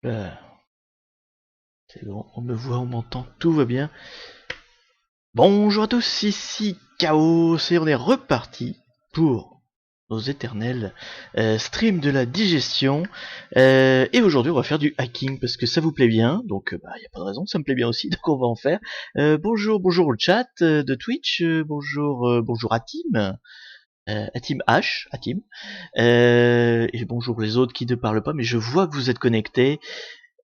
C'est bon, on me voit, on m'entend, tout va bien. Bonjour à tous, ici Chaos et on est reparti pour nos éternels streams de la digestion. Et aujourd'hui on va faire du hacking parce que ça vous plaît bien, donc y a pas de raison, ça me plaît bien aussi, donc on va en faire. Bonjour le chat de Twitch, bonjour à Team H, à Team. Et bonjour les autres qui ne parlent pas, mais je vois que vous êtes connectés.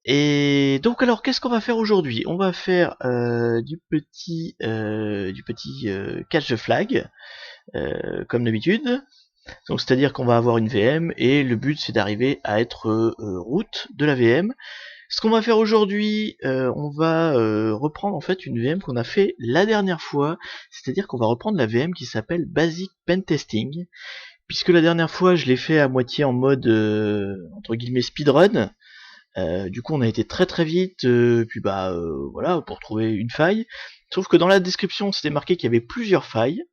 Et donc alors qu'est-ce qu'on va faire aujourd'hui? On va faire du petit catch the flag comme d'habitude. Donc c'est-à-dire qu'on va avoir une VM et le but c'est d'arriver à être route de la VM. Ce qu'on va faire aujourd'hui, on va reprendre en fait une VM qu'on a fait la dernière fois, c'est-à-dire qu'on va reprendre la VM qui s'appelle Basic Pen Testing, puisque la dernière fois je l'ai fait à moitié en mode entre guillemets speedrun. Du coup, on a été très très vite, puis voilà, pour trouver une faille. Sauf que dans la description, c'était marqué qu'il y avait plusieurs failles.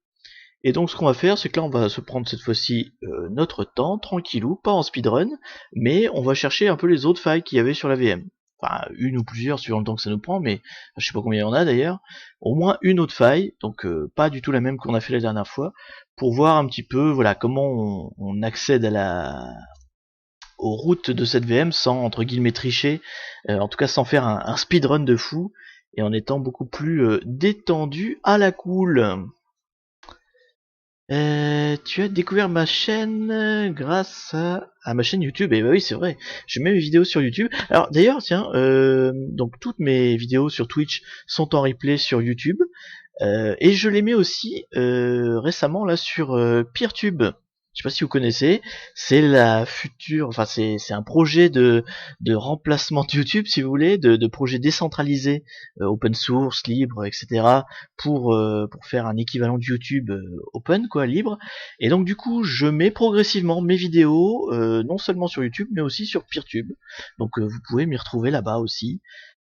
Et donc, ce qu'on va faire, c'est que là, on va se prendre cette fois-ci notre temps, tranquillou, pas en speedrun, mais on va chercher un peu les autres failles qu'il y avait sur la VM. Enfin, une ou plusieurs, suivant le temps que ça nous prend, mais je sais pas combien il y en a d'ailleurs. Au moins une autre faille, donc pas du tout la même qu'on a fait la dernière fois, pour voir un petit peu, voilà, comment on accède à aux routes de cette VM sans entre guillemets tricher, en tout cas sans faire un speedrun de fou et en étant beaucoup plus détendu à la cool. Tu as découvert ma chaîne grâce à ma chaîne YouTube. Et bah oui, c'est vrai, je mets mes vidéos sur YouTube. Alors d'ailleurs, tiens, donc toutes mes vidéos sur Twitch sont en replay sur YouTube. Et je les mets aussi récemment là sur PeerTube. Je sais pas si vous connaissez, c'est la future, enfin c'est un projet de remplacement de YouTube si vous voulez, de projet décentralisé, open source, libre, etc. Pour faire un équivalent de YouTube open quoi, libre. Et donc du coup je mets progressivement mes vidéos non seulement sur YouTube mais aussi sur PeerTube. Donc vous pouvez m'y retrouver là-bas aussi.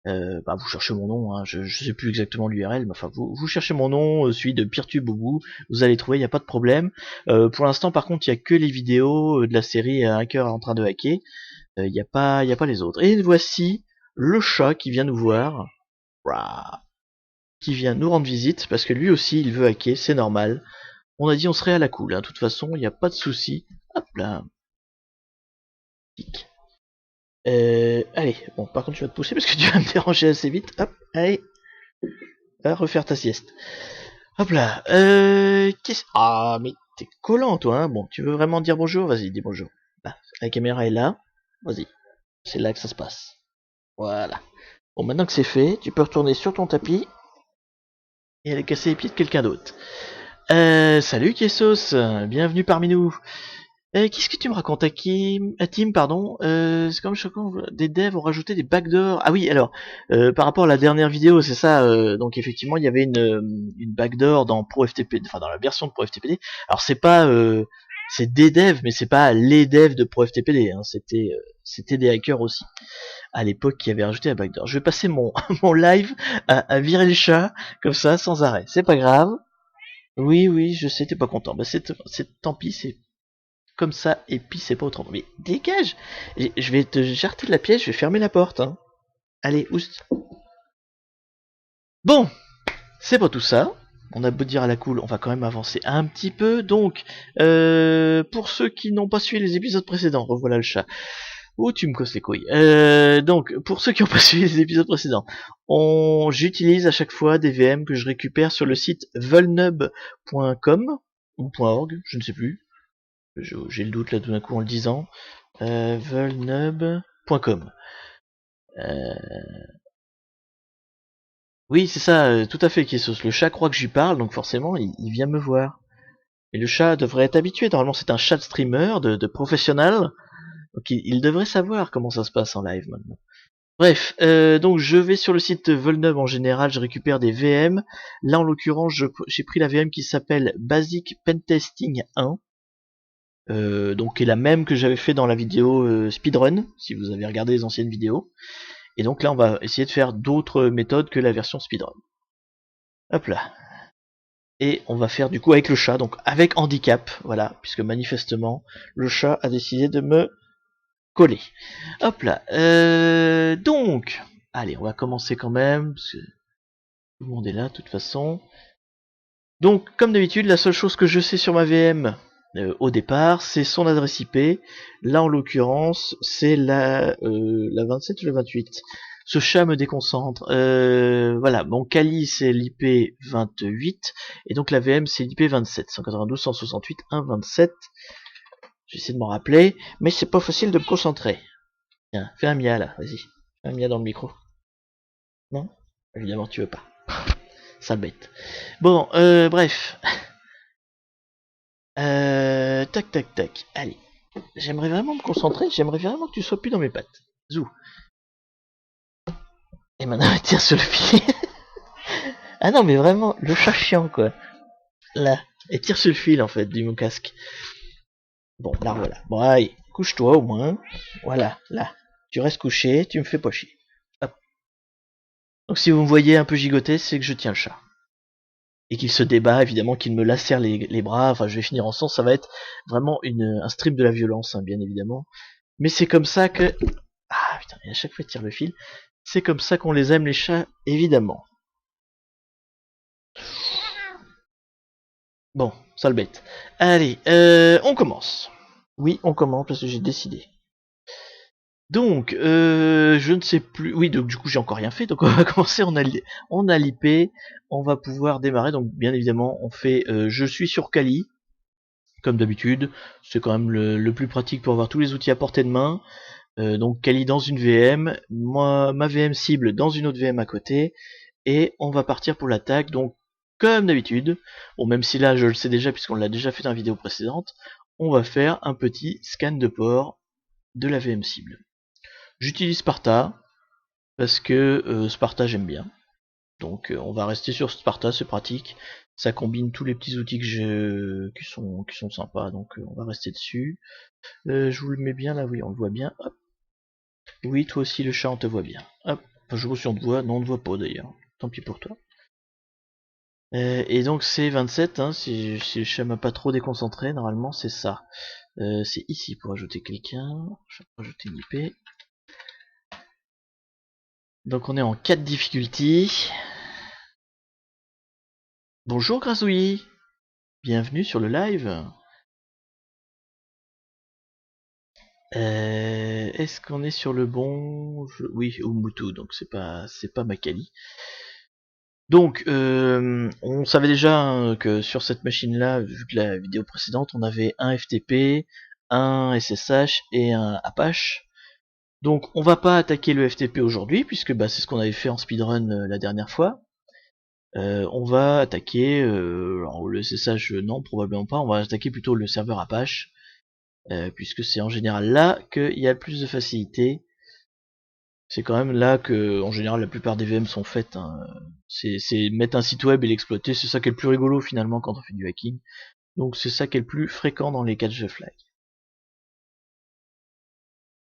Vous cherchez mon nom, hein, je sais plus exactement l'URL, mais enfin vous cherchez mon nom, celui de PeerTube au bout, vous allez trouver, il n'y a pas de problème. Pour l'instant par contre il n'y a que les vidéos de la série Un hacker en train de hacker, il y a pas les autres. Et voici le chat qui vient nous voir, qui vient nous rendre visite, parce que lui aussi il veut hacker, c'est normal. On a dit on serait à la cool, hein. De toute façon il n'y a pas de souci. Hop là. Allez, bon par contre tu vas te pousser parce que tu vas me déranger assez vite. Hop, allez, va refaire ta sieste. Hop là, Ah, mais t'es collant, toi, hein. Bon, tu veux vraiment dire bonjour? Vas-y, dis bonjour. Là, la caméra est là. Vas-y. C'est là que ça se passe. Voilà. Bon, maintenant que c'est fait, tu peux retourner sur ton tapis et aller casser les pieds de quelqu'un d'autre. Salut Kessos, bienvenue parmi nous. Qu'est-ce que tu me racontes à Tim, pardon. C'est quand même choquant, des devs ont rajouté des backdoors. Ah oui, alors, par rapport à la dernière vidéo, c'est ça, donc effectivement, il y avait une backdoor dans ProFTPD, enfin dans la version de ProFTPD. Alors c'est pas, c'est des devs, mais c'est pas les devs de ProFTPD, hein, c'était des hackers aussi, à l'époque, qui avaient rajouté la backdoor. Je vais passer mon, mon live à virer le chat, comme ça, sans arrêt. C'est pas grave. Oui, oui, je sais, t'es pas content. Bah tant pis, c'est comme ça, et puis c'est pas autrement. Mais dégage! Je vais te jarter de la pièce, je vais fermer la porte. Hein. Allez, oust. Bon, c'est pas tout ça. On a beau dire à la cool, on va quand même avancer un petit peu. Donc, pour ceux qui n'ont pas suivi les épisodes précédents, revoilà le chat. Oh, tu me casses les couilles. Donc, pour ceux qui n'ont pas suivi les épisodes précédents, j'utilise à chaque fois des VM que je récupère sur le site vulnub.com ou .org, je ne sais plus. J'ai le doute là tout d'un coup en le disant. Vulnub.com. Oui, c'est ça, tout à fait, Kissos. Le chat croit que j'y parle, donc forcément, il vient me voir. Et le chat devrait être habitué. Normalement, c'est un chat streamer de professionnel. Donc, il devrait savoir comment ça se passe en live maintenant. Bref, donc je vais sur le site Vulnub en général, je récupère des VM. Là, en l'occurrence, j'ai pris la VM qui s'appelle Basic Pentesting 1. Donc qui est la même que j'avais fait dans la vidéo speedrun, si vous avez regardé les anciennes vidéos. Et donc là on va essayer de faire d'autres méthodes que la version speedrun. Hop là. Et on va faire du coup avec le chat, donc avec handicap, voilà, puisque manifestement le chat a décidé de me coller. Hop là. Donc, allez, on va commencer quand même, parce que tout le monde est là, de toute façon. Donc, comme d'habitude, la seule chose que je sais sur ma VM au départ, c'est son adresse IP. Là, en l'occurrence, c'est la 27 ou la 28. Ce chat me déconcentre. Voilà, mon Kali, c'est l'IP 28, et donc la VM, c'est l'IP 27. 192.168.1.27. Je vais essayer de m'en rappeler, mais c'est pas facile de me concentrer. Tiens, fais un mia là, vas-y. Fais un mia dans le micro. Non? Évidemment, tu veux pas. Sale bête. Bon, bref. Tac, tac, tac. Allez. J'aimerais vraiment me concentrer, j'aimerais vraiment que tu sois plus dans mes pattes. Zou. Et maintenant, tire sur le fil. Ah non, mais vraiment, le chat chiant, quoi. Là. Et tire sur le fil, en fait, du mon casque. Bon, là, voilà. Bon, allez, couche-toi, au moins. Voilà, là. Tu restes couché, tu me fais pas chier. Hop. Donc, si vous me voyez un peu gigoter, c'est que je tiens le chat. Et qu'il se débat, évidemment, qu'il me lacère les bras. Enfin, je vais finir en sang, ça va être vraiment un strip de la violence, hein, bien évidemment. Mais c'est comme ça que... Ah, putain, à chaque fois, il tire le fil. C'est comme ça qu'on les aime, les chats, évidemment. Bon, sale bête. Allez, on commence. Oui, on commence parce que j'ai décidé. Donc, je ne sais plus... Oui, donc du coup, j'ai encore rien fait. Donc, on va commencer. On a l'IP. On va pouvoir démarrer. Donc, bien évidemment, on fait... je suis sur Kali. Comme d'habitude. C'est quand même le plus pratique pour avoir tous les outils à portée de main. Donc, Kali dans une VM. Moi, ma VM cible dans une autre VM à côté. Et on va partir pour l'attaque. Donc, comme d'habitude, bon, même si là je le sais déjà puisqu'on l'a déjà fait dans la vidéo précédente, on va faire un petit scan de port de la VM cible. J'utilise Sparta parce que Sparta j'aime bien. Donc on va rester sur Sparta, c'est pratique. Ça combine tous les petits outils qui sont sympas, donc on va rester dessus. Je vous le mets bien là, oui, on le voit bien. Hop. Oui, toi aussi le chat, on te voit bien. Hop. Enfin, je vois si on te voit, non on ne voit pas d'ailleurs. Tant pis pour toi. Et donc c'est 27, hein, si le chat m'a pas trop déconcentré, normalement c'est ça. C'est ici pour ajouter quelqu'un. Je vais rajouter une IP. Donc on est en 4 difficultés. Bonjour Grasouillis, bienvenue sur le live. Est-ce qu'on est sur le bon... Oui, Ubuntu, donc c'est pas Macali. Donc, on savait déjà hein, que sur cette machine-là, vu que la vidéo précédente, on avait un FTP, un SSH et un Apache. Donc, on va pas attaquer le FTP aujourd'hui, puisque bah, c'est ce qu'on avait fait en speedrun la dernière fois. On va attaquer, alors le SSH non, probablement pas, on va attaquer plutôt le serveur Apache, puisque c'est en général là qu'il y a plus de facilité. C'est quand même là que, en général, la plupart des VM sont faites. Hein. C'est mettre un site web et l'exploiter, c'est ça qui est le plus rigolo finalement quand on fait du hacking. Donc c'est ça qui est le plus fréquent dans les catch de flag.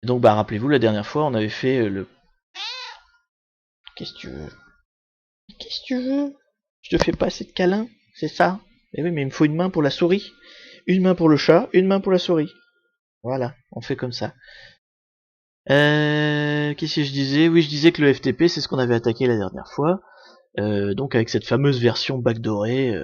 Et donc bah rappelez-vous, la dernière fois on avait fait le... Qu'est-ce que tu veux? Qu'est-ce que tu veux? Je te fais pas assez de câlins, c'est ça? Eh oui, mais il me faut une main pour la souris. Une main pour le chat, une main pour la souris. Voilà, on fait comme ça. Qu'est-ce que je disais? Oui, je disais que le FTP, c'est ce qu'on avait attaqué la dernière fois. Donc avec cette fameuse version backdoorée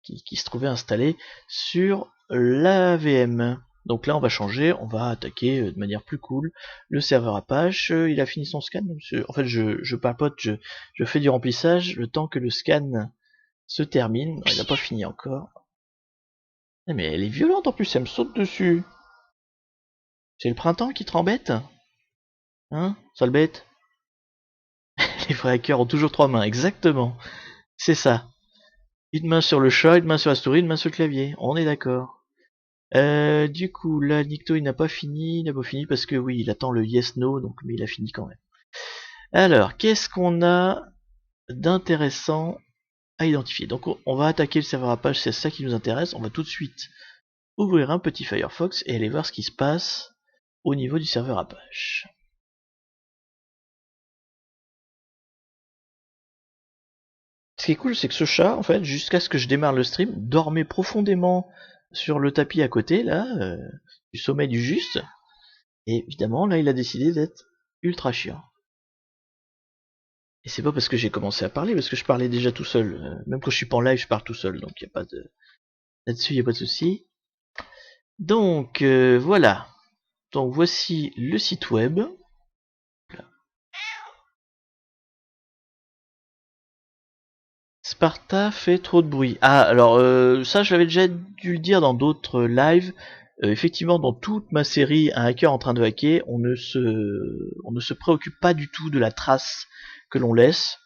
qui se trouvait installée sur la VM. Donc là, on va changer, on va attaquer de manière plus cool le serveur Apache. Il a fini son scan. En fait, je papote, je fais du remplissage le temps que le scan se termine. Non, il n'a pas fini encore. Mais elle est violente en plus, elle me saute dessus. C'est le printemps qui te embête? Hein, sale bête? Les vrais hackers ont toujours 3 mains, exactement. C'est ça. Une main sur le chat, une main sur la souris, une main sur le clavier. On est d'accord. Du coup, là, Nikto, il n'a pas fini parce que oui, il attend le yes no, donc mais il a fini quand même. Alors, qu'est-ce qu'on a d'intéressant à identifier? Donc, on va attaquer le serveur Apache, c'est ça qui nous intéresse. On va tout de suite ouvrir un petit Firefox et aller voir ce qui se passe au niveau du serveur Apache. Ce qui est cool, c'est que ce chat, en fait, jusqu'à ce que je démarre le stream, dormait profondément sur le tapis à côté, là, du sommet du juste. Et évidemment, là, il a décidé d'être ultra chiant. Et c'est pas parce que j'ai commencé à parler, parce que je parlais déjà tout seul. Même quand je suis pas en live, je parle tout seul, donc y a pas de... Là-dessus, y a pas de souci. Donc, voilà. Donc, voici le site web. Sparta fait trop de bruit. Ah, alors ça, je l'avais déjà dû le dire dans d'autres lives. Effectivement, dans toute ma série, un hacker en train de hacker, on ne se préoccupe pas du tout de la trace que l'on laisse.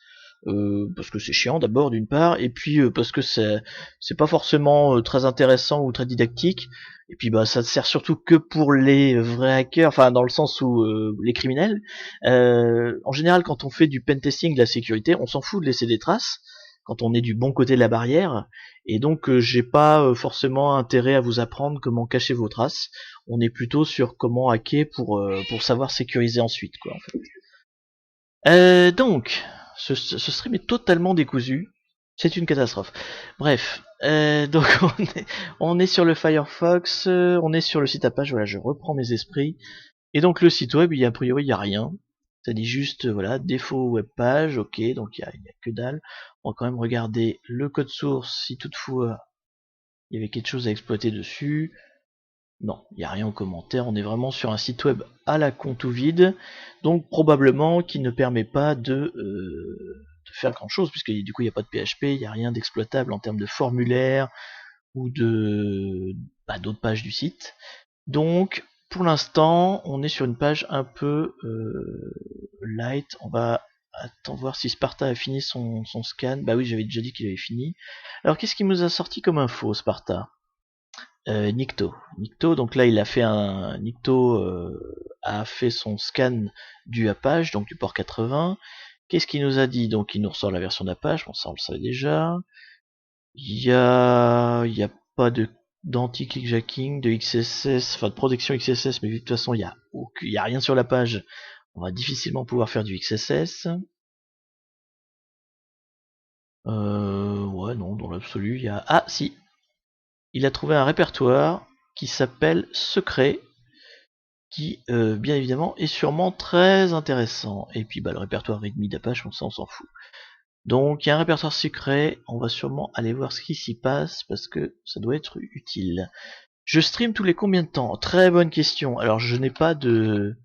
Parce que c'est chiant d'abord d'une part, et puis parce que c'est pas forcément très intéressant ou très didactique, et puis bah ça sert surtout que pour les vrais hackers, enfin dans le sens où les criminels. En général, quand on fait du pentesting, de la sécurité, on s'en fout de laisser des traces quand on est du bon côté de la barrière, et donc j'ai pas forcément intérêt à vous apprendre comment cacher vos traces. On est plutôt sur comment hacker pour savoir sécuriser ensuite, quoi, en fait. Donc, ce stream est totalement décousu. C'est une catastrophe. Bref, donc on est sur le Firefox, on est sur le site à page, voilà, je reprends mes esprits. Et donc le site web, a priori, il n'y a rien. Ça dit juste, voilà, défaut web page, ok, donc il y a que dalle. On va quand même regarder le code source, si toutefois il y avait quelque chose à exploiter dessus. Non, il n'y a rien en commentaire, on est vraiment sur un site web à la con tout vide, donc probablement qui ne permet pas de faire grand chose, puisque du coup il n'y a pas de PHP, il n'y a rien d'exploitable en termes de formulaire ou de d'autres pages du site. Donc pour l'instant on est sur une page un peu light. On va attendre voir si Sparta a fini son scan. Bah oui, j'avais déjà dit qu'il avait fini. Alors qu'est-ce qu'il nous a sorti comme info, Sparta? Nikto. Nikto, donc là il a fait Nikto a fait son scan du Apache, donc du port 80. Qu'est-ce qu'il nous a dit? Donc il nous ressort la version d'Apache, bon ça on le savait déjà. Il y a pas d'anti-clickjacking, de XSS, enfin de protection XSS, mais vu que de toute façon il y a rien sur la page, on va difficilement pouvoir faire du XSS. Ouais, non, dans l'absolu, il y a... Ah, si, il a trouvé un répertoire qui s'appelle Secret, qui, bien évidemment, est sûrement très intéressant. Et puis, bah, le répertoire readme d'Apache, on s'en fout. Donc, il y a un répertoire secret, on va sûrement aller voir ce qui s'y passe, parce que ça doit être utile. Je stream tous les combien de temps? Très bonne question. Alors, je n'ai pas de...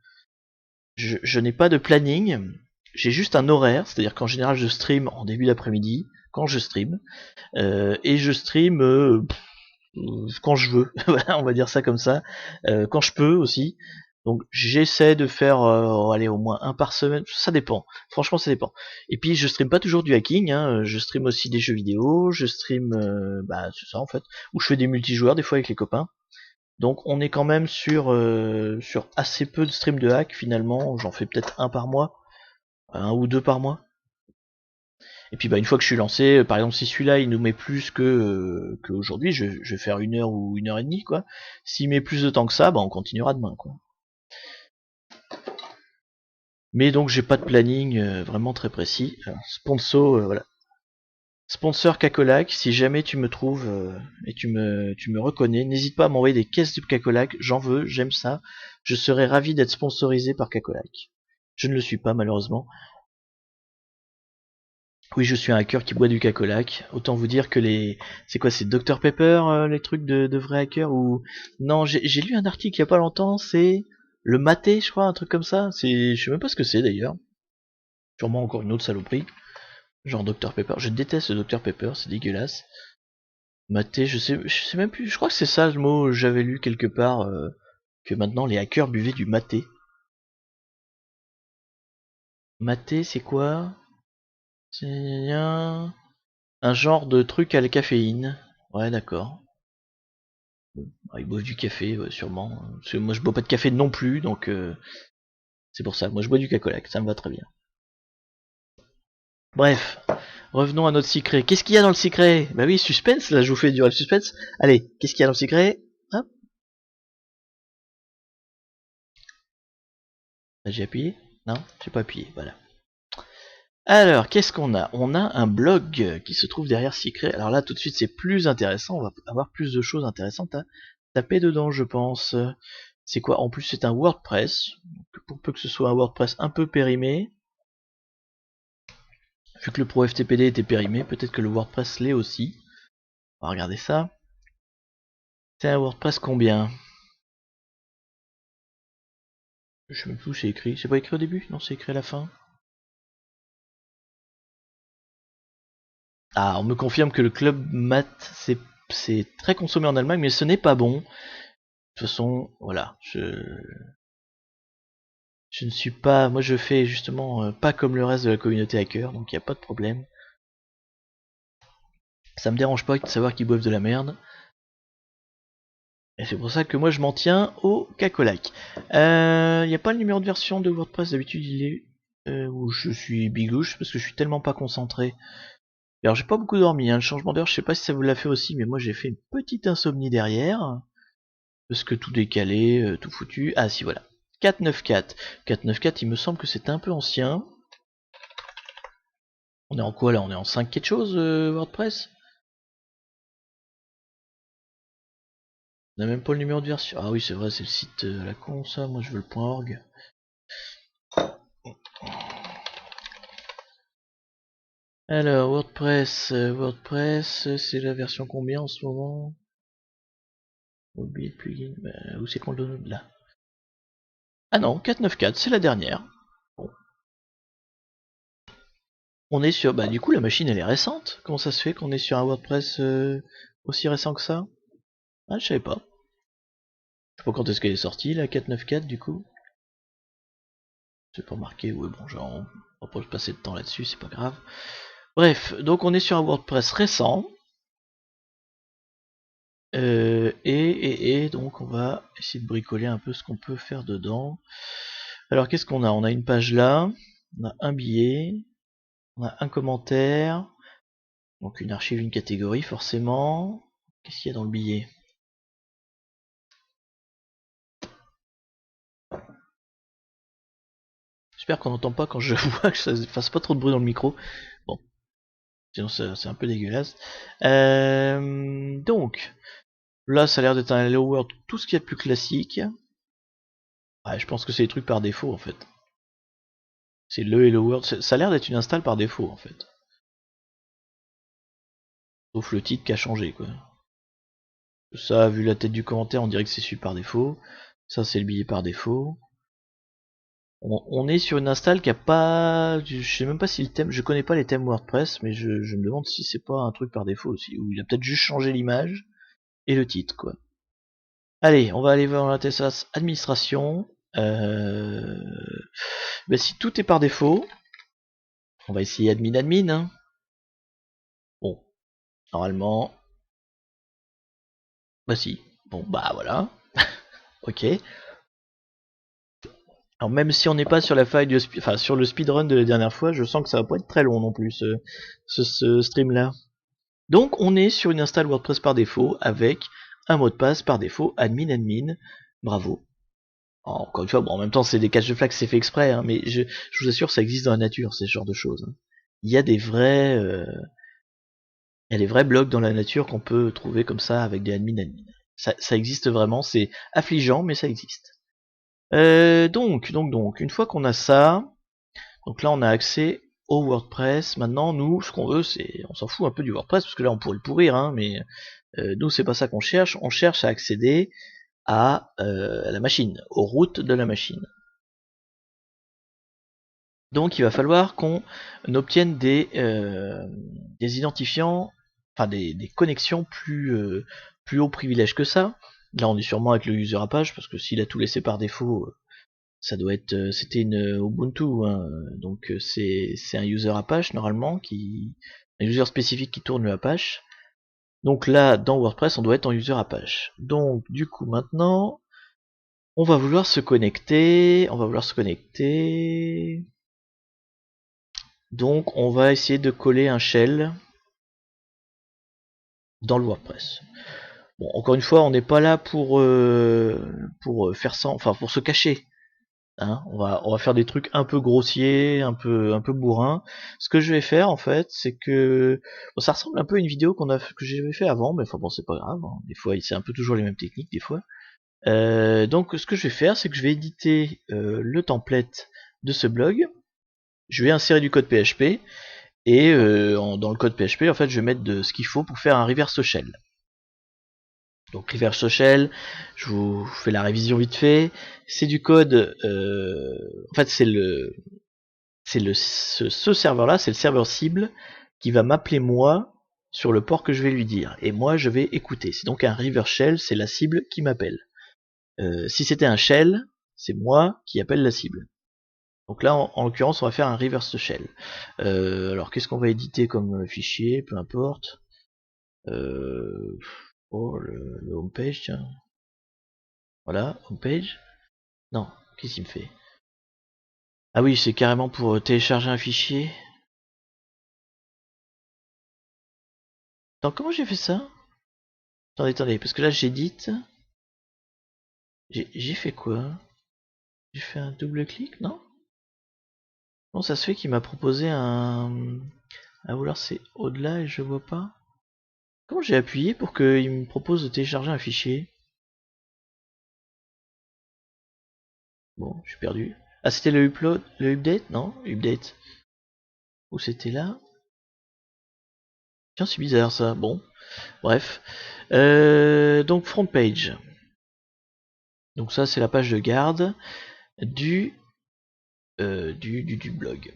Je n'ai pas de planning, j'ai juste un horaire, c'est-à-dire qu'en général, je stream en début d'après-midi, quand je stream, et je stream... quand je veux, on va dire ça comme ça, quand je peux aussi. Donc j'essaie de faire aller au moins un par semaine, ça dépend, franchement ça dépend. Et puis je stream pas toujours du hacking, hein. Je stream aussi des jeux vidéo, je stream, c'est ça en fait, ou je fais des multijoueurs des fois avec les copains. Donc on est quand même sur assez peu de streams de hack finalement, j'en fais peut-être un par mois, un ou deux par mois. Et puis bah une fois que je suis lancé, par exemple si celui-là il nous met plus que aujourd'hui, je vais faire 1 heure ou 1 heure et demie quoi. S'il met plus de temps que ça, bah on continuera demain quoi. Mais donc j'ai pas de planning vraiment très précis. Alors, voilà. Sponsor Cacolac, si jamais tu me trouves et tu me reconnais, n'hésite pas à m'envoyer des caisses de Cacolac, j'en veux, j'aime ça. Je serais ravi d'être sponsorisé par Cacolac. Je ne le suis pas malheureusement. Oui, je suis un hacker qui boit du cacolac. Autant vous dire que c'est quoi, c'est Dr Pepper, les trucs de vrais hackers ou... Non, j'ai lu un article il y a pas longtemps, c'est le maté, je crois, un truc comme ça. Je sais même pas ce que c'est d'ailleurs. Sûrement encore une autre saloperie. Genre Dr Pepper. Je déteste le Dr Pepper, c'est dégueulasse. Maté, je sais même plus. Je crois que c'est ça le mot, j'avais lu quelque part, que maintenant les hackers buvaient du maté. Maté, c'est quoi? C'est un genre de truc à la caféine. Ouais, d'accord. Ils boivent du café, sûrement. Parce que moi, je bois pas de café non plus, donc c'est pour ça. Moi, je bois du cacolac, ça me va très bien. Bref, revenons à notre secret. Qu'est-ce qu'il y a dans le secret? Bah oui, suspense, là, je vous fais durer le suspense. Allez, qu'est-ce qu'il y a dans le secret? Hop. Là, j'ai appuyé? Non, j'ai pas appuyé, voilà. Alors, qu'est-ce qu'on a? On a un blog qui se trouve derrière secret. Alors là, tout de suite, c'est plus intéressant. On va avoir plus de choses intéressantes à taper dedans, je pense. c'est quoi? En plus c'est un WordPress, donc pour peu que ce soit un WordPress un peu périmé, vu que le Pro FTPD était périmé, peut-être que le WordPress l'est aussi. On va regarder ça. C'est un WordPress combien? Je sais même plus où c'est écrit. C'est pas écrit au début? Non, c'est écrit à la fin. Ah, on me confirme que le Club Mat c'est très consommé en Allemagne, mais ce n'est pas bon. De toute façon, voilà, je ne suis pas, moi je fais justement pas comme le reste de la communauté hacker, donc il n'y a pas de problème. Ça me dérange pas de savoir qu'ils boivent de la merde. Et c'est pour ça que moi je m'en tiens au cacolac. Il n'y a pas le numéro de version de WordPress, d'habitude il est où je suis bigouche parce que je suis tellement pas concentré. Alors j'ai pas beaucoup dormi, hein. Le changement d'heure, je sais pas si ça vous l'a fait aussi, mais moi j'ai fait une petite insomnie derrière. Parce que tout décalé, tout foutu. Ah si voilà. 494. 494, il me semble que c'est un peu ancien. On est en quoi là? On est en 5 quelque chose WordPress? On a même pas le numéro de version. Ah oui c'est vrai, c'est le site à la con ça, moi je veux le .org. Alors WordPress, c'est la version combien en ce moment? Mobile plugin, bah, où c'est qu'on le donne là? Ah non, 494, c'est la dernière. Bon. On est sur, bah du coup la machine elle est récente. Comment ça se fait qu'on est sur un WordPress aussi récent que ça? Ah je savais pas. Je sais pas quand est-ce qu'elle est sortie la 494 du coup. C'est pas marqué, ouais bon genre on va pas passer de temps là-dessus, c'est pas grave. Bref, donc on est sur un WordPress récent. Et donc on va essayer de bricoler un peu ce qu'on peut faire dedans. Alors qu'est-ce qu'on a? On a une page là, on a un billet, on a un commentaire, donc une archive, une catégorie forcément. Qu'est-ce qu'il y a dans le billet? J'espère qu'on n'entend pas quand je vois que ça fasse pas trop de bruit dans le micro. Bon, sinon c'est un peu dégueulasse. Donc, là ça a l'air d'être un Hello World, tout ce qu'il y a de plus classique. Ouais, je pense que c'est les trucs par défaut en fait. C'est le Hello World, ça a l'air d'être une install par défaut en fait. Sauf le titre qui a changé quoi. Ça, vu la tête du commentaire, on dirait que c'est celui par défaut. Ça, c'est le billet par défaut. On est sur une install qui a pas... Je sais même pas si le thème... Je connais pas les thèmes WordPress, mais je me demande si c'est pas un truc par défaut aussi. Ou il a peut-être juste changé l'image et le titre, quoi. Allez, on va aller voir l'interface administration. Ben, si tout est par défaut, on va essayer admin. Hein. Bon, normalement... Bah si. Bon, bah voilà. Ok. Alors même si on n'est pas sur la faille du enfin sur le speedrun de la dernière fois, je sens que ça va pas être très long non plus ce stream là. Donc on est sur une install WordPress par défaut avec un mot de passe par défaut admin. Bravo. Encore une fois, bon en même temps c'est des caches de flag, c'est fait exprès, hein, mais je vous assure ça existe dans la nature ce genre de choses. Hein. Il y a des vrais il y a des vrais blogs dans la nature qu'on peut trouver comme ça avec des admin. Ça existe vraiment, c'est affligeant mais ça existe. Donc, une fois qu'on a ça, donc là on a accès au WordPress. Maintenant, nous, ce qu'on veut, c'est, on s'en fout un peu du WordPress parce que là on pourrait le pourrir, hein, mais nous c'est pas ça qu'on cherche. On cherche à accéder à la machine, aux routes de la machine. Donc il va falloir qu'on obtienne des identifiants, enfin des connexions plus haut privilège que ça. Là on est sûrement avec le user à page parce que s'il a tout laissé par défaut, ça doit être, c'était une Ubuntu, hein, donc c'est un user Apache normalement, un user spécifique qui tourne le Apache. Donc là, dans WordPress, on doit être en user Apache. Donc du coup maintenant, on va vouloir se connecter, Donc on va essayer de coller un shell dans le WordPress. Bon, encore une fois, on n'est pas là pour faire ça, enfin pour se cacher. Hein, on va faire des trucs un peu grossiers, un peu bourrins. Ce que je vais faire en fait, c'est que bon, ça ressemble un peu à une vidéo que j'avais fait avant, mais enfin bon c'est pas grave. Hein. Des fois c'est un peu toujours les mêmes techniques des fois. Donc ce que je vais faire, c'est que je vais éditer le template de ce blog. Je vais insérer du code PHP et dans le code PHP, en fait, je vais mettre ce qu'il faut pour faire un reverse shell. Donc reverse shell, je vous fais la révision vite fait. C'est du code, en fait, ce serveur-là, c'est le serveur cible qui va m'appeler moi sur le port que je vais lui dire. Et moi, je vais écouter. C'est donc un reverse shell, c'est la cible qui m'appelle. Si c'était un shell, c'est moi qui appelle la cible. Donc là, en l'occurrence, on va faire un reverse shell. Alors, qu'est-ce qu'on va éditer comme fichier? Peu importe. Oh, le homepage, tiens. Voilà, homepage. Non, qu'est-ce qu'il me fait? Ah oui, c'est carrément pour télécharger un fichier. Attends, comment j'ai fait ça? Attendez, parce que là, j'édite. J'ai fait quoi? J'ai fait un double clic, non? Bon, ça se fait qu'il m'a proposé un... Ah, ou alors c'est au-delà et je vois pas. Comment j'ai appuyé pour qu'il me propose de télécharger un fichier? Bon, je suis perdu. Ah, c'était le upload, le update? Non, update. Ou c'était là? Tiens, c'est bizarre ça. Bon, bref. Donc front page. Donc ça, c'est la page de garde du blog.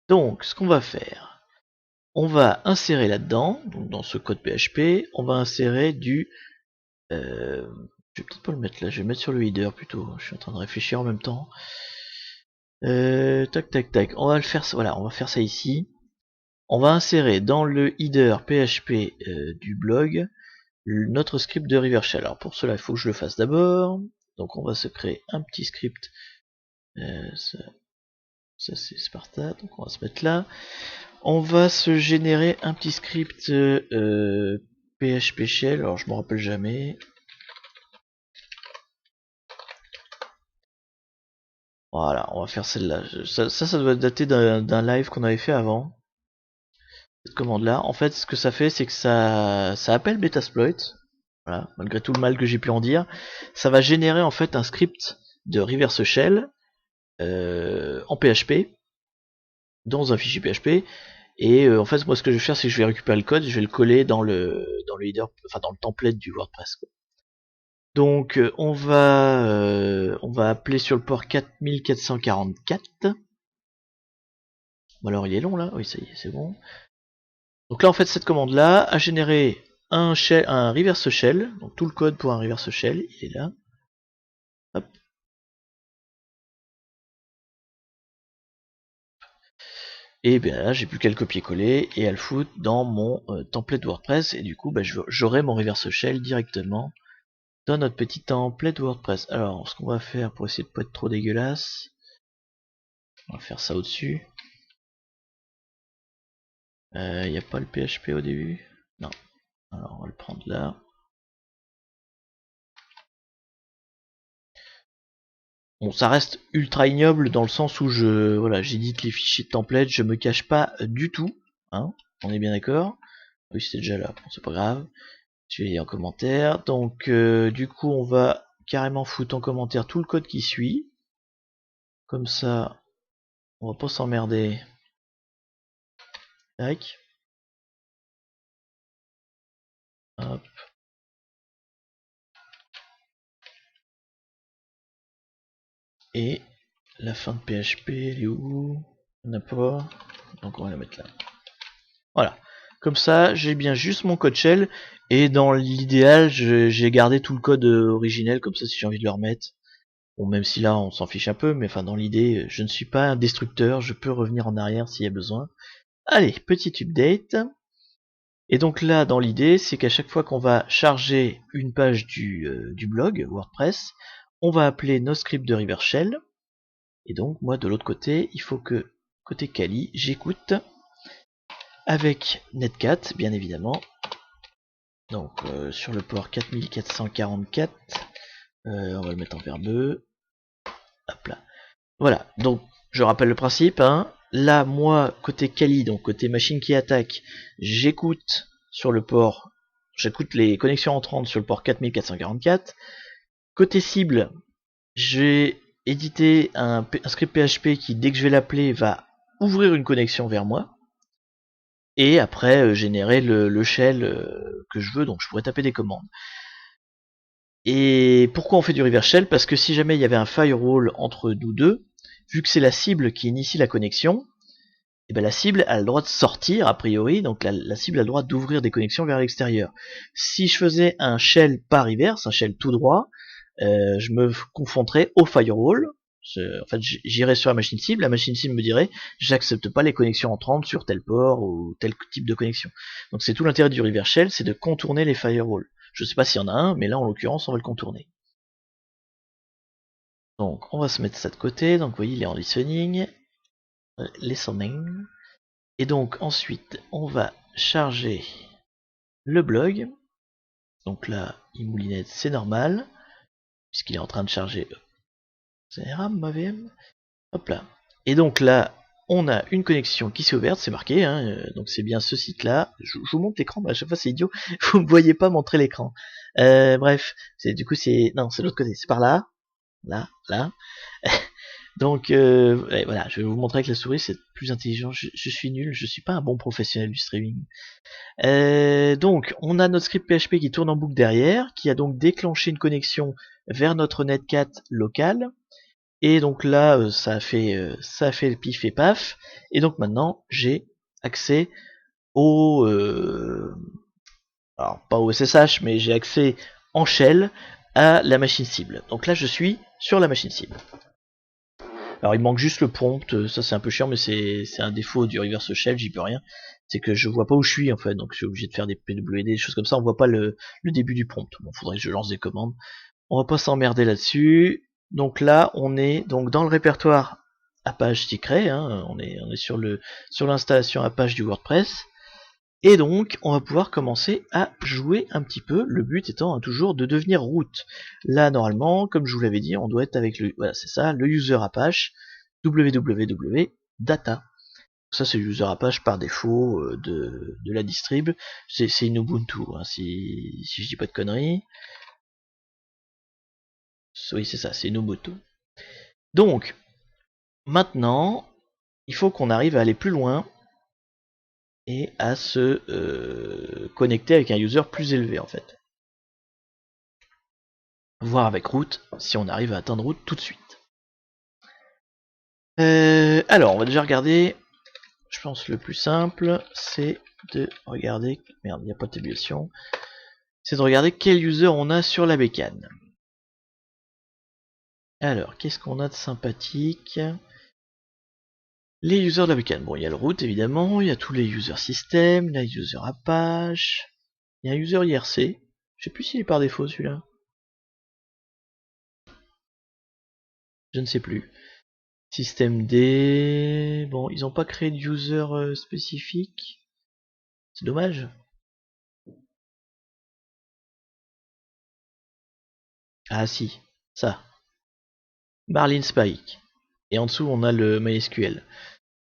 Donc, ce qu'on va faire, on va insérer là-dedans, donc dans ce code PHP, on va insérer du... je vais peut-être pas le mettre là, je vais le mettre sur le header plutôt. Je suis en train de réfléchir en même temps. Tac. On va le faire, voilà, on va faire ça ici. On va insérer dans le header PHP du blog notre script de reverse shell. Alors pour cela, il faut que je le fasse d'abord. Donc on va se créer un petit script. Ça c'est Sparta, donc on va se mettre là. On va se générer un petit script PHP shell. Alors je me rappelle jamais. Voilà, on va faire celle-là. Ça doit dater d'un live qu'on avait fait avant. Cette commande là, en fait ce que ça fait c'est que ça appelle Metasploit, voilà, malgré tout le mal que j'ai pu en dire, ça va générer en fait un script de reverse shell en PHP dans un fichier PHP et en fait moi ce que je vais faire c'est que je vais récupérer le code et je vais le coller dans le header, enfin dans le template du WordPress quoi. Donc on va appeler sur le port 4444. Bon, alors il est long là, oui ça y est c'est bon. Donc là en fait cette commande là a généré un reverse shell, donc tout le code pour un reverse shell, il est là. Hop. Et bien là j'ai plus qu'à le copier-coller et à le foutre dans mon template WordPress et du coup bah, j'aurai mon reverse shell directement dans notre petit template WordPress. Alors ce qu'on va faire pour essayer de pas être trop dégueulasse, on va faire ça au-dessus. Il n'y a pas le PHP au début? Non. Alors on va le prendre là. Bon, ça reste ultra ignoble dans le sens où j'édite les fichiers de template, je me cache pas du tout, hein, on est bien d'accord. Oui, c'était déjà là, bon, c'est pas grave. Je vais lire en commentaire. Donc, du coup, on va carrément foutre en commentaire tout le code qui suit. Comme ça, on va pas s'emmerder. Tac. Hop. Et la fin de PHP, elle est où? On n'a pas. Donc, on va la mettre là. Voilà. Comme ça, j'ai bien juste mon code shell. Et dans l'idéal, j'ai gardé tout le code originel. Comme ça, si j'ai envie de le remettre. Bon, même si là, on s'en fiche un peu. Mais enfin, dans l'idée, je ne suis pas un destructeur. Je peux revenir en arrière s'il y a besoin. Allez, petit update. Et donc là, dans l'idée, c'est qu'à chaque fois qu'on va charger une page du blog WordPress, on va appeler nos scripts de reverse shell. Et donc, moi, de l'autre côté, il faut que, côté Kali, j'écoute avec Netcat, bien évidemment. Donc, sur le port 4444, on va le mettre en verbeux. Hop là. Voilà, donc, je rappelle le principe, hein. Là, moi, côté Kali, donc côté machine qui attaque, j'écoute sur le port j'écoute les connexions entrantes sur le port 4444. Côté cible, j'ai édité un script PHP qui, dès que je vais l'appeler, va ouvrir une connexion vers moi. Et après, générer le shell que je veux, donc je pourrais taper des commandes. Et pourquoi on fait du reverse shell? Parce que si jamais il y avait un firewall entre nous deux, vu que c'est la cible qui initie la connexion, et ben la cible a le droit de sortir a priori, donc la cible a le droit d'ouvrir des connexions vers l'extérieur. Si je faisais un shell pas reverse, un shell tout droit, je me confronterais au firewall. En fait, j'irais sur la machine cible me dirait j'accepte pas les connexions entrantes sur tel port ou tel type de connexion. Donc c'est tout l'intérêt du reverse shell, c'est de contourner les firewalls. Je sais pas s'il y en a un, mais là en l'occurrence on va le contourner. Donc on va se mettre ça de côté, donc vous voyez il est en listening, listening. Et donc ensuite on va charger le blog. Donc là il moulinette, c'est normal, puisqu'il est en train de charger RAM, ma VM. Hop là. Et donc là on a une connexion qui s'est ouverte, c'est marqué, hein, donc c'est bien ce site là. Je vous montre l'écran, mais à chaque fois c'est idiot, vous ne voyez pas montrer l'écran. Bref, du coup c'est... Non, c'est de l'autre côté, c'est par là. Là. Donc voilà, je vais vous montrer avec la souris, c'est plus intelligent. Je suis nul, je suis pas un bon professionnel du streaming. Donc on a notre script PHP qui tourne en boucle derrière, qui a donc déclenché une connexion vers notre netcat local. Et donc là, ça a fait le pif et paf. Et donc maintenant, j'ai accès au... alors pas au SSH, mais j'ai accès en shell à la machine cible. Donc là, je suis sur la machine cible. Alors il manque juste le prompt, ça c'est un peu chiant, mais c'est un défaut du reverse shell, j'y peux rien. C'est que je vois pas où je suis en fait, donc je suis obligé de faire des PWD, des choses comme ça, on voit pas le début du prompt. Bon, faudrait que je lance des commandes. On va pas s'emmerder là-dessus. Donc là, on est donc dans le répertoire Apache Secret, hein, on est sur l'installation Apache du WordPress. Et donc, on va pouvoir commencer à jouer un petit peu, le but étant toujours de devenir root. Là, normalement, comme je vous l'avais dit, on doit être avec le, voilà, c'est ça, le user Apache, www.data. Ça, c'est le user Apache par défaut de la distrib. C'est une Ubuntu, hein, si je dis pas de conneries. Oui, c'est ça, c'est une Ubuntu. Donc, maintenant, il faut qu'on arrive à aller plus loin et à se connecter avec un user plus élevé en fait. Voir avec root si on arrive à atteindre root tout de suite. Alors, on va déjà regarder. Je pense le plus simple, c'est de regarder. Merde, il n'y a pas de tabulation. C'est de regarder quel user on a sur la bécane. Alors, qu'est-ce qu'on a de sympathique? Les users de la bécane. Bon, il y a le root évidemment, il y a tous les users système, la user Apache, il y a un user IRC. Je sais plus s'il est par défaut celui-là. Je ne sais plus. Système D. Bon, ils n'ont pas créé de user spécifique. C'est dommage. Ah si, ça. Marlin Spike. Et en dessous, on a le MySQL.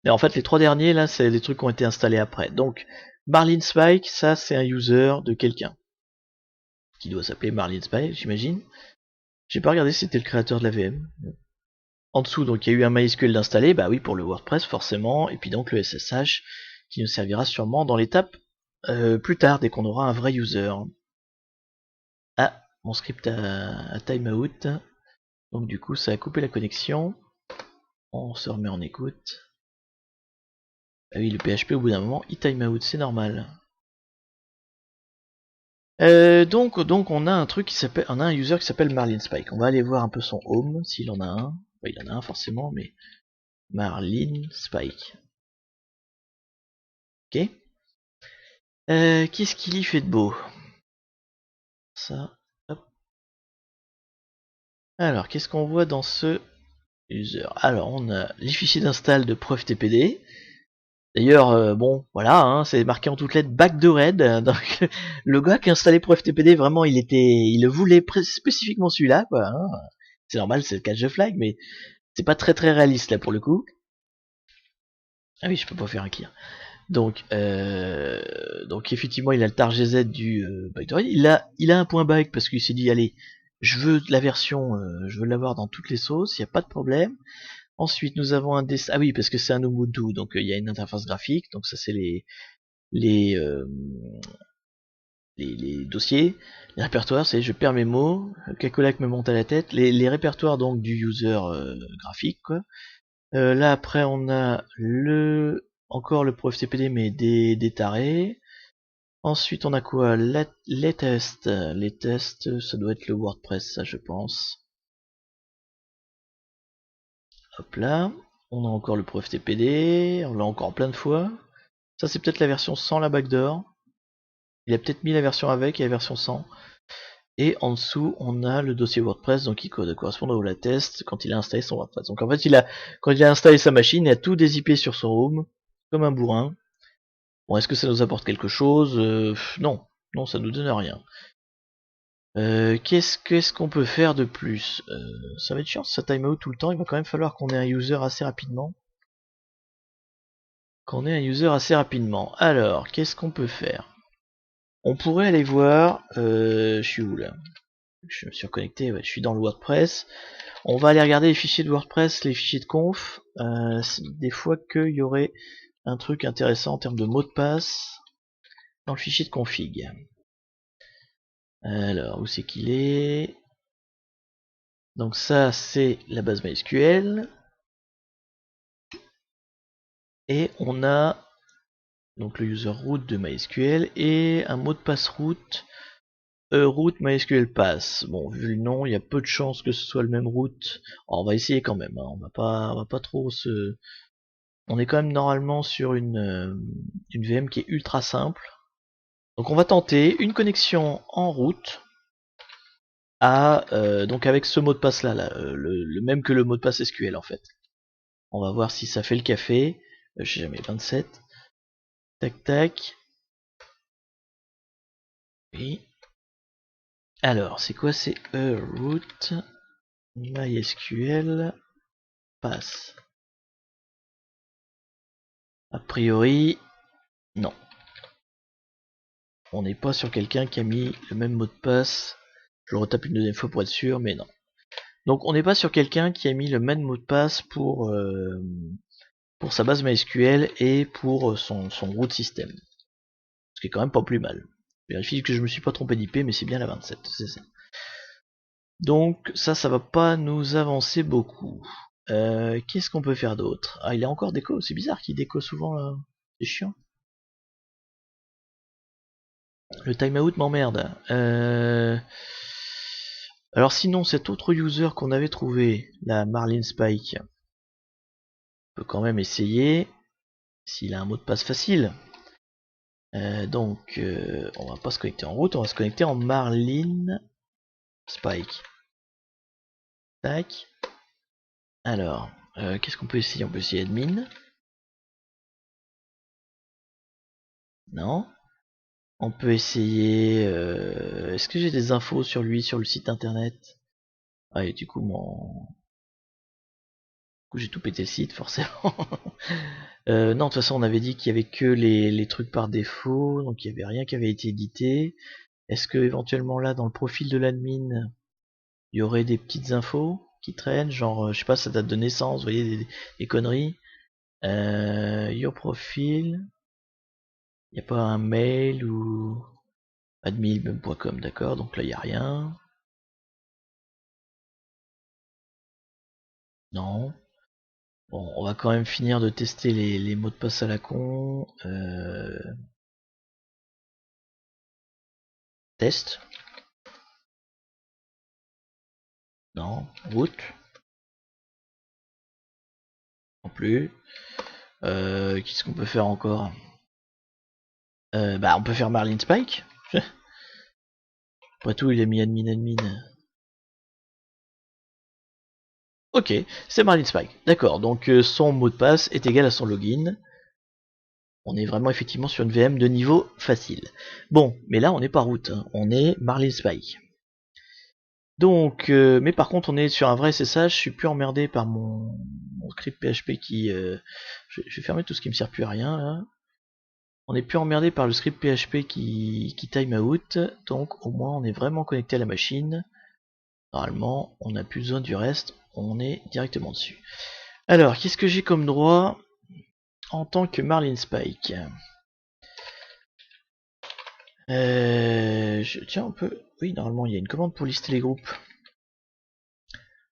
Mais en fait, les trois derniers, là, c'est des trucs qui ont été installés après. Donc, Marlin Spike, ça, c'est un user de quelqu'un. Qui doit s'appeler Marlin Spike, j'imagine. J'ai pas regardé si c'était le créateur de la VM. En dessous, donc, il y a eu un MySQL d'installer. Bah oui, pour le WordPress, forcément. Et puis donc, le SSH, qui nous servira sûrement dans l'étape plus tard, dès qu'on aura un vrai user. Ah, mon script a timeout. Donc du coup, ça a coupé la connexion. On se remet en écoute. Ah oui, le PHP au bout d'un moment, il timeout, c'est normal. Donc on a un truc qui s'appelle, on a un user qui s'appelle Marlin Spike. On va aller voir un peu son home, s'il en a un. Enfin, il en a un forcément, mais Marlin Spike. Ok. Qu'est-ce qu'il y fait de beau? Ça. Hop. Alors, qu'est-ce qu'on voit dans ce user? Alors, on a les fichiers d'install de preuve TPD. D'ailleurs, bon, voilà, hein, c'est marqué en toutes lettres back de raid. Donc, le gars qui a installé ProFTPD, vraiment, il le voulait spécifiquement celui-là, quoi. Hein. C'est normal, c'est le catch de flag, mais c'est pas très réaliste là pour le coup. Ah oui, je peux pas faire un clear. Donc effectivement, il a le TarGZ du Byteroid. Il a un point bike parce qu'il s'est dit, allez, je veux la version, je veux l'avoir dans toutes les sauces, il n'y a pas de problème. Ensuite, nous avons un dessin. Ah oui, parce que c'est un Ubuntu, donc il y a une interface graphique. Donc ça, c'est les, euh, les dossiers, les répertoires. C'est je perds mes mots. Cacolac me monte à la tête. Les répertoires donc du user graphique, quoi. Là après, on a encore le ProFTPD mais des tarés. Ensuite, on a quoi? Les tests. Les tests, ça doit être le WordPress, ça je pense. Hop là. On a encore le ProFTPD. On l'a encore plein de fois. Ça, c'est peut-être la version sans la backdoor. Il a peut-être mis la version avec et la version sans. Et en dessous, on a le dossier WordPress, donc qui correspond au latest quand il a installé son WordPress. Donc en fait, quand il a installé sa machine, il a tout dézippé sur son home, comme un bourrin. Bon, est-ce que ça nous apporte quelque chose? Non. Non, ça nous donne rien. Qu'est-ce qu'on peut faire de plus? Ça va être chiant, ça timeout tout le temps, il va quand même falloir qu'on ait un user assez rapidement. Alors, qu'est-ce qu'on peut faire? On pourrait aller voir... je suis où là? Je me suis reconnecté, ouais, je suis dans le WordPress. On va aller regarder les fichiers de WordPress, les fichiers de conf. Des fois qu'il y aurait un truc intéressant en termes de mot de passe dans le fichier de config. Alors, où c'est qu'il est? Donc ça, c'est la base MySQL. Et on a donc le user root de MySQL et un mot de passe root root MySQL pass. Bon, vu le nom, il y a peu de chances que ce soit le même root. Alors, on va essayer quand même. Hein. On va pas trop se. On est quand même normalement sur une VM qui est ultra simple. Donc on va tenter une connexion en route à donc avec ce mot de passe là, le même que le mot de passe SQL en fait. On va voir si ça fait le café. Je sais jamais, 27. Tac tac. Oui. Alors, c'est quoi? C'est root MySQL pass. A priori, non. On n'est pas sur quelqu'un qui a mis le même mot de passe. Je retape une deuxième fois pour être sûr, mais non. Donc on n'est pas sur quelqu'un qui a mis le même mot de passe pour sa base MySQL et pour son root system. Ce qui est quand même pas plus mal. Je vérifie que je me suis pas trompé d'IP, mais c'est bien la 27, c'est ça. Donc ça va pas nous avancer beaucoup. Qu'est-ce qu'on peut faire d'autre? Ah, il a encore déco, c'est bizarre qu'il déco souvent là. C'est chiant. Le timeout m'emmerde. Alors sinon, cet autre user qu'on avait trouvé, la Marlin Spike, on peut quand même essayer, s'il a un mot de passe facile. Donc, on va pas se connecter en route, on va se connecter en Marlin Spike. Tac. Alors, qu'est-ce qu'on peut essayer? On peut essayer admin. Non. On peut essayer... Est-ce que j'ai des infos sur lui sur le site internet? Ah, et du coup, j'ai tout pété le site, forcément. Non, de toute façon, on avait dit qu'il y avait que les trucs par défaut, donc il n'y avait rien qui avait été édité. Est-ce que éventuellement là, dans le profil de l'admin, il y aurait des petites infos qui traînent, genre, je sais pas, sa date de naissance, vous voyez, des conneries. Your profil, il n'y a pas un mail ou admin.com, d'accord, donc là il n'y a rien. Non. Bon, on va quand même finir de tester les mots de passe à la con. Test. Non. Route. Non plus. Qu'est-ce qu'on peut faire encore? Bah on peut faire Marlin Spike. Après tout, il a mis admin. Ok, c'est Marlin Spike. D'accord, donc son mot de passe est égal à son login. On est vraiment effectivement sur une VM de niveau facile. Bon, mais là on n'est pas route, hein. On est Marlin Spike. Donc, mais par contre on est sur un vrai SSH, je suis plus emmerdé par mon script PHP qui... je vais fermer tout ce qui me sert plus à rien là. On n'est plus emmerdé par le script PHP qui time out, donc au moins on est vraiment connecté à la machine. Normalement, on n'a plus besoin du reste, on est directement dessus. Alors, qu'est-ce que j'ai comme droit en tant que Marlinspike? Tiens, on peut... Oui, normalement, il y a une commande pour lister les groupes.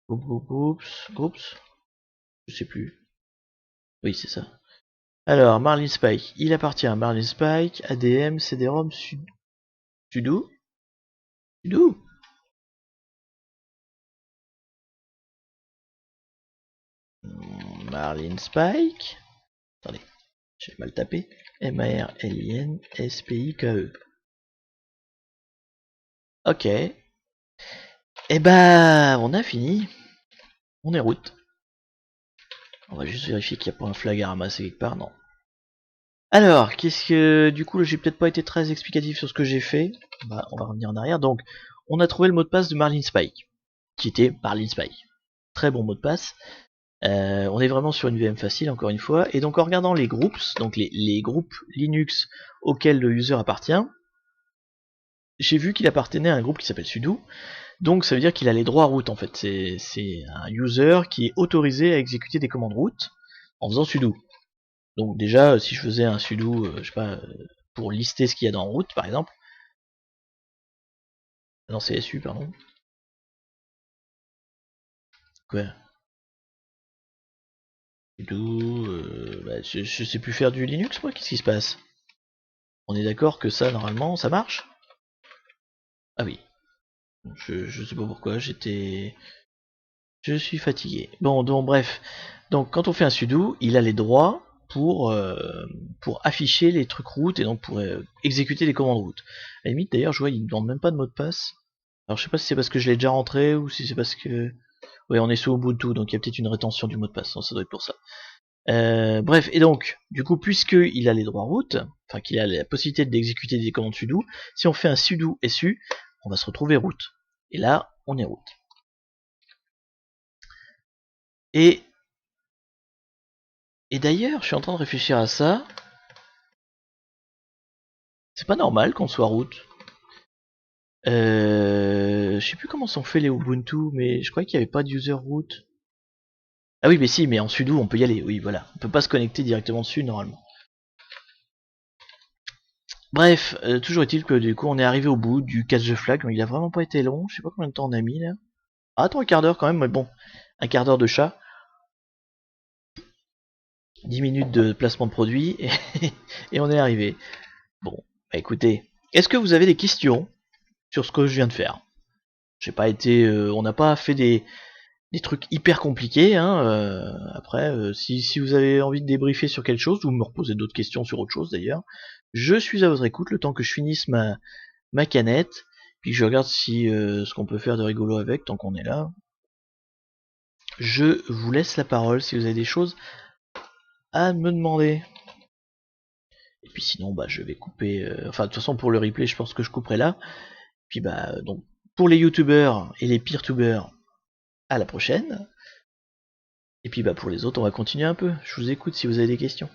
Groups. Je sais plus. Oui, c'est ça. Alors, Marlinspike, il appartient à Marlinspike, ADM, CD-ROM, sudo. Marlinspike. Attendez, j'ai mal tapé. Marlinspike. Ok. Et bah, on a fini. On est route. On va juste vérifier qu'il n'y a pas un flag à ramasser quelque part, non. Alors, qu'est-ce que... Du coup, j'ai peut-être pas été très explicatif sur ce que j'ai fait. Bah, on va revenir en arrière. Donc, on a trouvé le mot de passe de Marlinspike, qui était Marlinspike. Très bon mot de passe. On est vraiment sur une VM facile, encore une fois. Et donc, en regardant les groups, donc les groupes Linux auxquels le user appartient, j'ai vu qu'il appartenait à un groupe qui s'appelle sudo. Donc, ça veut dire qu'il a les droits root, en fait. C'est un user qui est autorisé à exécuter des commandes root en faisant sudo. Donc déjà, si je faisais un sudo, je sais pas, pour lister ce qu'il y a dans route, par exemple, dans CSU, pardon. Quoi? Sudo, bah, je sais plus faire du Linux, moi, qu'est-ce qui se passe? On est d'accord que ça, normalement, ça marche? Ah oui. Je sais pas pourquoi, je suis fatigué. Bon, donc bref. Donc quand on fait un sudo, il a les droits pour afficher les trucs route et donc pour exécuter les commandes route. À la limite, d'ailleurs, je vois, il ne demande même pas de mot de passe. Alors je sais pas si c'est parce que je l'ai déjà rentré ou si c'est parce que... Oui, on est sous Ubuntu, donc il y a peut-être une rétention du mot de passe, ça doit être pour ça. Bref, et donc, du coup, puisqu'il a les droits route, enfin qu'il a la possibilité d'exécuter des commandes sudo, si on fait un sudo su, on va se retrouver route. Et là, on est route. Et d'ailleurs, je suis en train de réfléchir à ça. C'est pas normal qu'on soit route. Je sais plus comment sont fait les Ubuntu, mais je croyais qu'il n'y avait pas de user root. Ah oui, mais si, mais en sudo on peut y aller, oui, voilà. On peut pas se connecter directement dessus normalement. Bref, toujours est-il que du coup on est arrivé au bout du catch the flag, mais il a vraiment pas été long, je sais pas combien de temps on a mis là. Ah, attends, un quart d'heure quand même, mais bon, un quart d'heure de chat. 10 minutes de placement de produit, et on est arrivé. Bon, bah écoutez, est-ce que vous avez des questions sur ce que je viens de faire? J'ai pas été, on n'a pas fait des trucs hyper compliqués, hein. Après, si vous avez envie de débriefer sur quelque chose, ou me reposer d'autres questions sur autre chose d'ailleurs, je suis à votre écoute le temps que je finisse ma canette, puis que je regarde si ce qu'on peut faire de rigolo avec tant qu'on est là. Je vous laisse la parole si vous avez des choses à me demander. Et puis sinon, bah je vais couper. Enfin, de toute façon, pour le replay, je pense que je couperai là. Puis bah donc pour les youtubeurs et les peer-tubers, à la prochaine. Et puis bah pour les autres, on va continuer un peu. Je vous écoute si vous avez des questions.